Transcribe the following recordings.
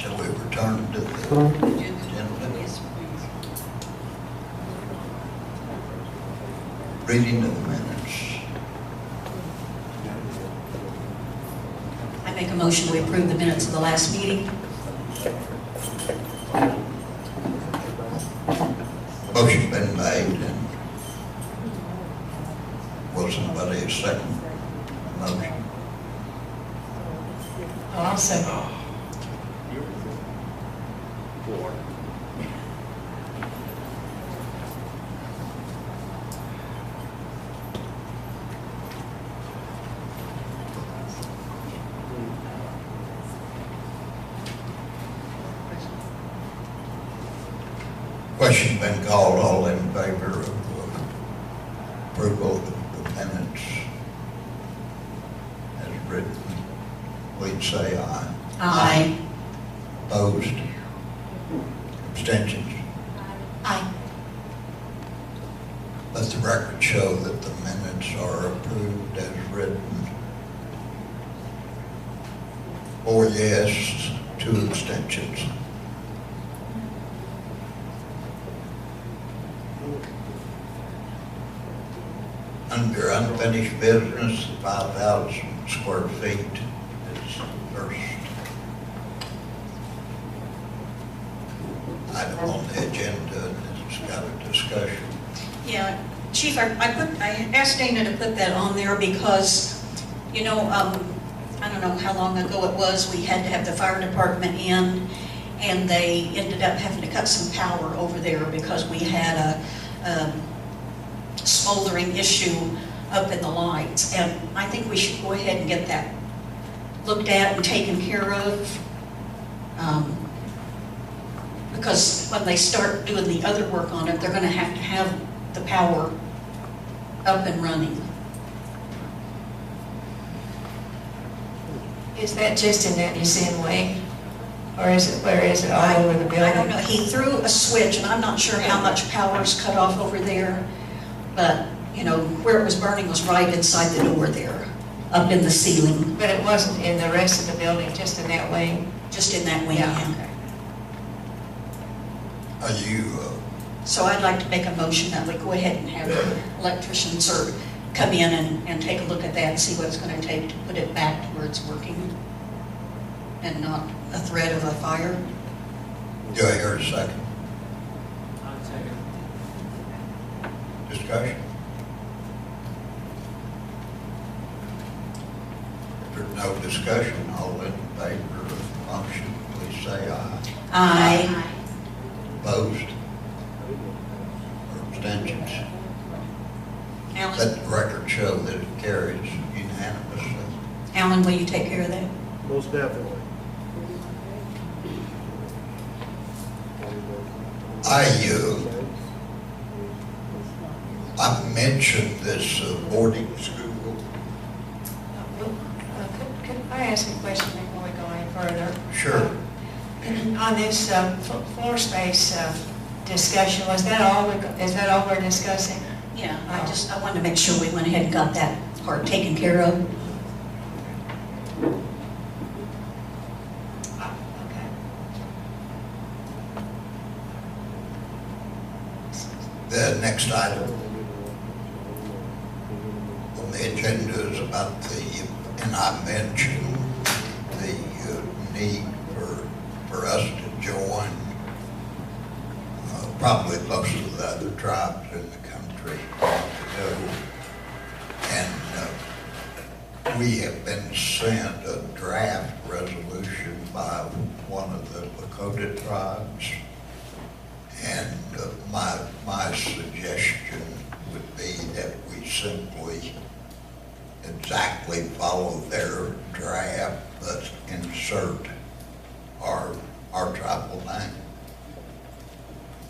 Shall we return to the agenda? Reading of the minutes. I make a motion we approve the minutes of the last meeting. Motion's been made, and will somebody second the motion? Oh, I'll second. Question been called. All in favor of approval of the minutes as written, please say aye. Aye. Opposed? Abstentions? Aye. Let the record show that the minutes are approved as written. 4 yes, 2 abstentions. Under unfinished business, 5,000 square feet is the first item on the agenda, and it's got a discussion. Yeah, Chief, I asked Dana to put that on there because, you know, I don't know how long ago it was, we had to have the fire department in, and they ended up having to cut some power over there because we had a smoldering issue up in the lights. And I think we should go ahead and get that looked at and taken care of. Because when they start doing the other work on it, they're going to have the power up and running. Is that just in that museum wing? Or is it, where is it, all over the building? I don't know. He threw a switch, and I'm not sure how much power is cut off over there. But, you know, where it was burning was right inside the door there, up in the ceiling, But it wasn't in the rest of the building, just in that wing? just in that wing. Yeah, okay. Are you, So I'd like to make a motion that we go ahead and have electricians or come in and take a look at that and see what it's going to take to put it back to where it's working and not a threat of a fire. do I hear a second? Discussion? If there's no discussion, all in favor of the motion, please say aye. Aye. Opposed? Or abstentions? Alan, Let the record show that it carries unanimously. Alan, will you take care of that? Most definitely. I mentioned this boarding school. Could I ask a question before we go any further? Sure. On this floor space discussion, is that all we're discussing? Yeah, I wanted to make sure we went ahead and got that part taken care of. Okay. The next item on the agenda is about and I mentioned the need for us to join probably most of the other tribes in the country to do. And we have been sent a draft resolution by one of the Lakota tribes. And my suggestion would be that we simply exactly follow their draft, but insert our tribal name.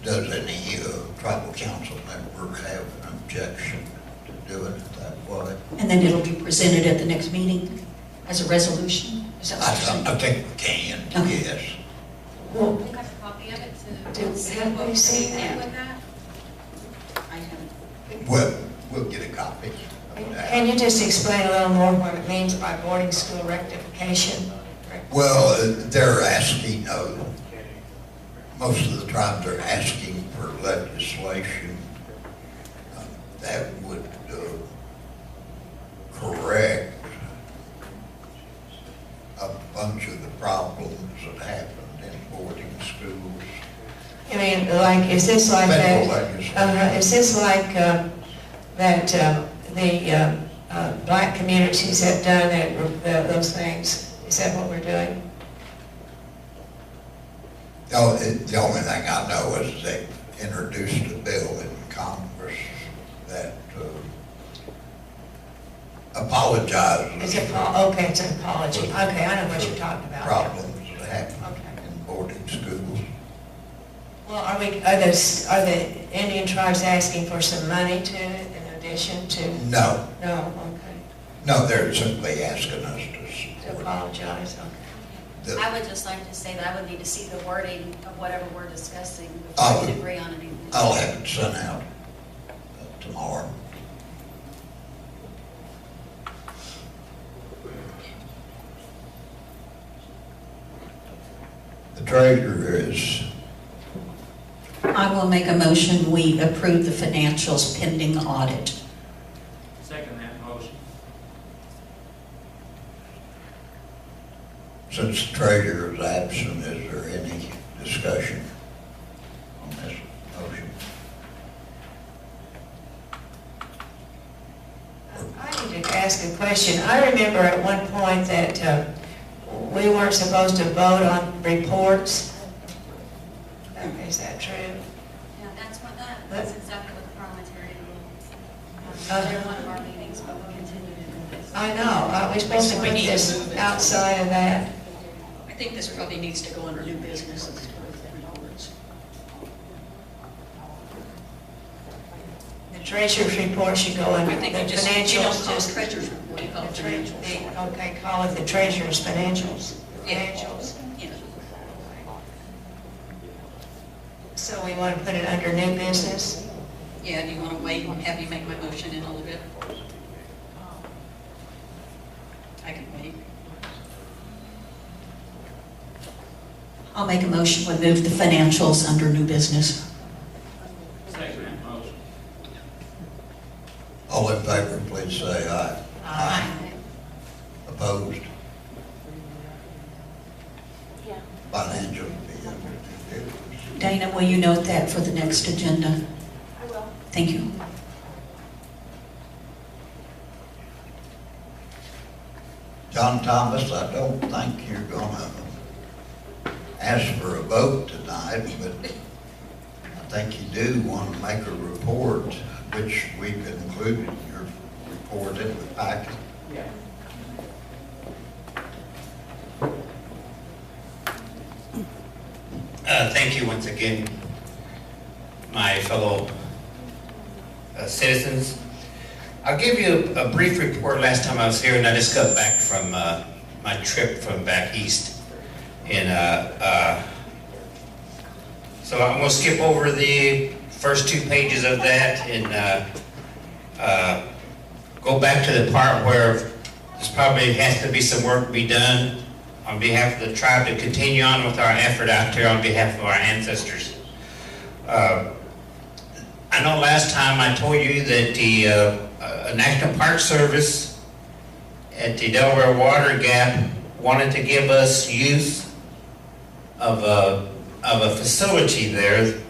Does any tribal council member have an objection to doing it that way? And then it'll be presented at the next meeting as a resolution? Is that what you're saying? I think we can, Okay. yes. Well, We have a copy of it to Do- see have what we we're seen doing that? with that. I haven't. We'll get a copy of that. can you just explain a little more what it means by boarding school rectification? Well, they're asking, most of the tribes are asking for legislation that would correct a bunch of the problems that happened in boarding schools. I mean, like, is this like Federal that? legislation. Is this like that the black communities have done those things? Is that what we're doing? No, the only thing I know is they introduced a bill in Congress that apologizes Is it, okay, it's an apology. Okay, I know what you're talking about. problems that happen Okay. in boarding schools. Well, are the Indian tribes asking for some money too, in addition to? No, No, okay. no, they're simply asking us to To support. apologize, okay. the- I would just like to say that I would need to see the wording of whatever we're discussing Oh. before we can agree on anything. I'll have it sent out tomorrow. The treasurer is, I will make a motion, we approve the financials pending audit. Second that motion. since the treasurer is absent, is there any discussion on this motion? I need to ask a question. I remember at one point that we weren't supposed to vote on reports. Is that true? Yeah, that's exactly what the parliamentary rules. Uh-huh. They're one of our meetings, but we'll continue to do this. I know. Are we supposed to We put need to this move it. outside of that? I think this probably needs to go under new business. The treasurer's report should go under I the think you just, you don't financials. call it Just treasurer's report, you call it financials. Okay, call it the treasurer's financials. Yeah. Financials. Yeah. So we want to put it under new business? Yeah, do you want to wait and have you make my motion in a little bit? I can wait. I'll make a motion, we move the financials under new business. Second that motion. All in favor, please say aye. Aye. Opposed? Yeah. Financial be under new business. Dana, will you note that for the next agenda? I will. Thank you. John Thomas, I don't think you're gonna ask for a vote tonight, but I think you do want to make a report, which we've included your report in the packet. Yeah. Thank you once again, my fellow citizens. I'll give you a brief report. Last time I was here, and I just got back from my trip from back east. And so I'm going to skip over the first 2 pages of that and go back to the part where there's probably has to be some work to be done on behalf of the tribe to continue on with our effort out there on behalf of our ancestors. I know last time I told you that the National Park Service at the Delaware Water Gap wanted to give us use of a facility there,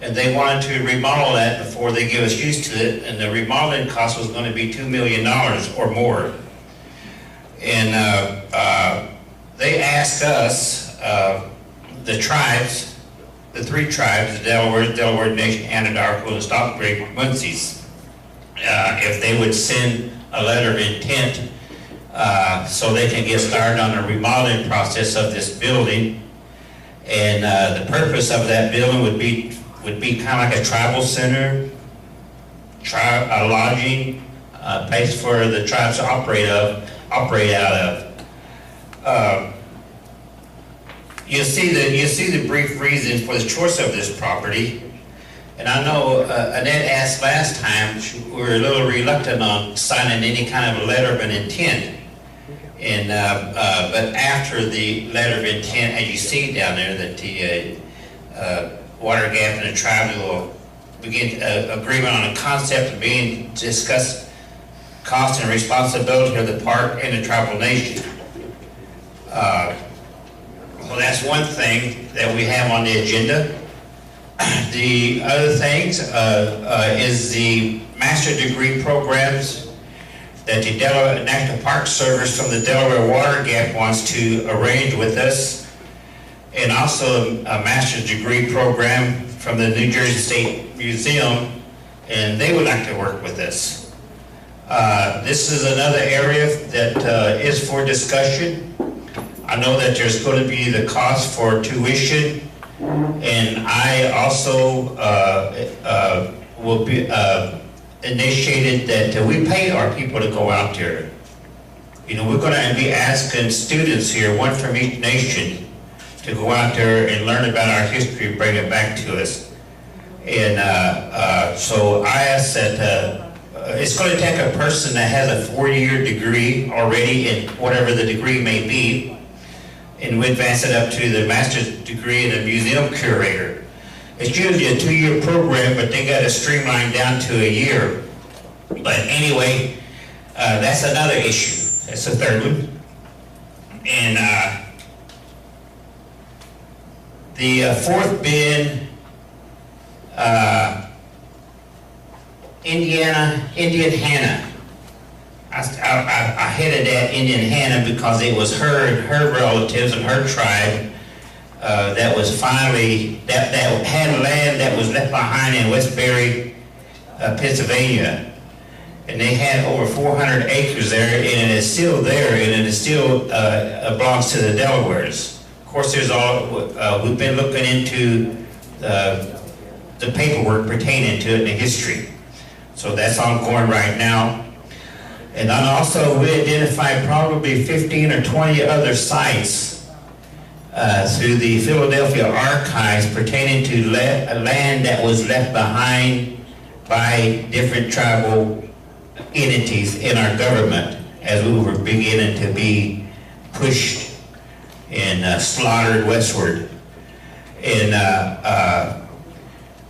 and they wanted to remodel that before they give us use to it, and the remodeling cost was going to be $2 million or more. And they asked us, the tribes, the 3 tribes, the Delaware Nation, Anadarko, and Stockbridge Muncies, if they would send a letter of intent so they can get started on the remodeling process of this building. And the purpose of that building would be kind of like a tribal center, a lodging, place for the tribes to operate out of. You see the brief reason for the choice of this property, and I know Annette asked last time, we were a little reluctant on signing any kind of a letter of an intent, And, but after the letter of intent, as you see down there, that the water gap and the tribe will begin agreement on a concept of being discuss cost and responsibility of the park and the tribal nation. Well, that's one thing that we have on the agenda. The other things is the master degree programs that the Delaware National Park Service from the Delaware Water Gap wants to arrange with us, and also a master's degree program from the New Jersey State Museum, and they would like to work with us. This is another area that is for discussion. I know that there's going to be the cost for tuition, and I also will be initiated that we pay our people to go out there. You know, we're going to be asking students here, one from each nation, to go out there and learn about our history, bring it back to us. And so I ask that it's going to take a person that has a 4-year degree already in whatever the degree may be, and we advance it up to the master's degree in a museum curator. It's usually a 2-year program, but they got it streamlined down to a year. But anyway, that's another issue. That's the third one. And the fourth bid, Indian Hannah. I headed that Indian Hannah because it was her relatives and her tribe that was finally, that had land that was left behind in Westbury, Pennsylvania. And they had over 400 acres there, and it is still there, and it is still belongs to the Delawares. Of course, there's all, we've been looking into the paperwork pertaining to it in the history. So that's ongoing right now. And then also we identified probably 15 or 20 other sites through the Philadelphia archives pertaining to land that was left behind by different tribal entities in our government as we were beginning to be pushed and slaughtered westward. And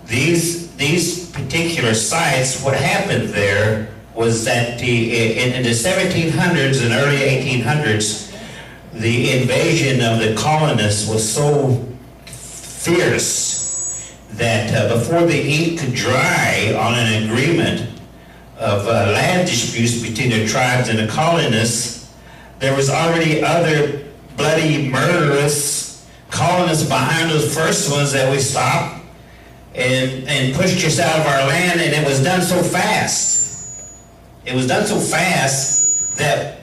these particular sites, what happened there was that in the 1700s and early 1800s, the invasion of the colonists was so fierce that before the ink could dry on an agreement of land disputes between the tribes and the colonists, there was already other bloody, murderous colonists behind those first ones that we stopped and pushed us out of our land, and it was done so fast. It was done so fast that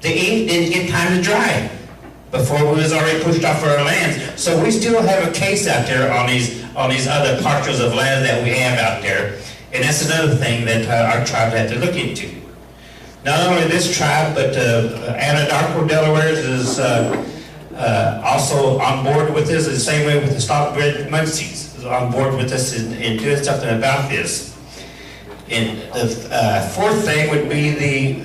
the ink didn't get time to dry before we was already pushed off our lands. So we still have a case out there on these other parcels of land that we have out there. And that's another thing that our tribe had to look into. Not only this tribe, but Anadarko Delawares is also on board with this, the same way with the Stockbridge Muncies is on board with us in doing something about this. And the fourth thing would be the